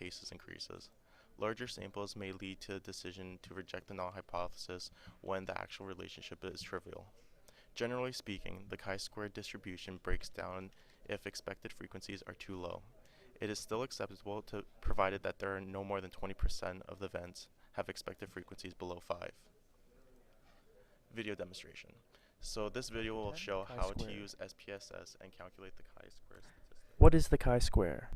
cases increases. Larger samples may lead to a decision to reject the null hypothesis when the actual relationship is trivial. Generally speaking, the chi-square distribution breaks down if expected frequencies are too low. It is still acceptable provided that there are no more than 20% of the events have expected frequencies below 5. Video demonstration. So this video will show how to use SPSS and calculate the chi-square statistic. What is the chi-square?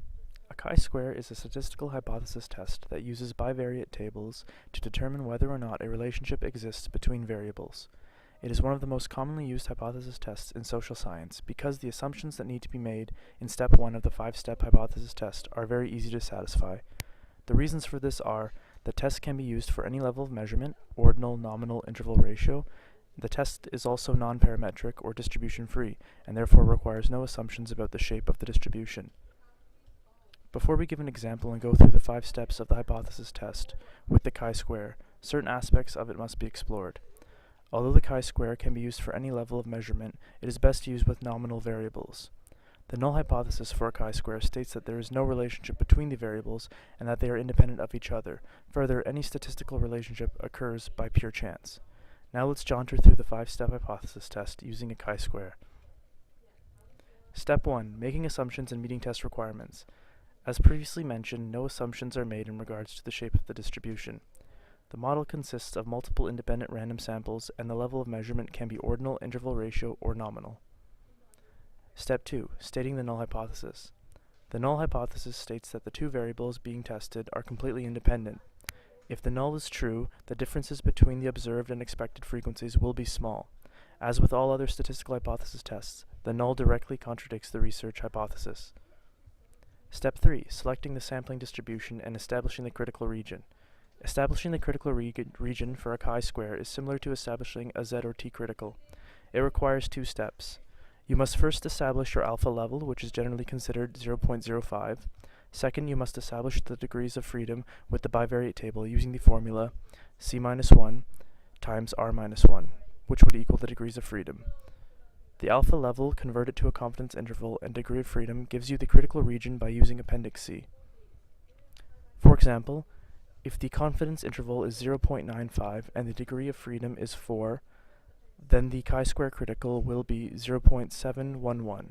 A chi-square is a statistical hypothesis test that uses bivariate tables to determine whether or not a relationship exists between variables. It is one of the most commonly used hypothesis tests in social science because the assumptions that need to be made in step 1 of the 5-step hypothesis test are very easy to satisfy. The reasons for this are the test can be used for any level of measurement, ordinal, nominal, interval ratio. The test is also non-parametric or distribution-free and therefore requires no assumptions about the shape of the distribution. Before we give an example and go through the 5 steps of the hypothesis test with the chi-square, certain aspects of it must be explored. Although the chi-square can be used for any level of measurement, it is best used with nominal variables. The null hypothesis for a chi-square states that there is no relationship between the variables and that they are independent of each other. Further, any statistical relationship occurs by pure chance. Now let's jaunter through the 5-step hypothesis test using a chi-square. Step 1. Making assumptions and meeting test requirements. As previously mentioned, no assumptions are made in regards to the shape of the distribution. The model consists of multiple independent random samples, and the level of measurement can be ordinal, interval ratio, or nominal. Step 2. Stating the null hypothesis. The null hypothesis states that the two variables being tested are completely independent. If the null is true, the differences between the observed and expected frequencies will be small. As with all other statistical hypothesis tests, the null directly contradicts the research hypothesis. Step 3. Selecting the sampling distribution and establishing the critical region. Establishing the critical region for a chi-square is similar to establishing a Z or T critical. It requires 2 steps. You must first establish your alpha level, which is generally considered 0.05. Second, you must establish the degrees of freedom with the bivariate table using the formula C-1 times R-1, which would equal the degrees of freedom. The alpha level converted to a confidence interval and degree of freedom gives you the critical region by using Appendix C. For example, if the confidence interval is 0.95 and the degree of freedom is 4, then the chi-square critical will be 0.711.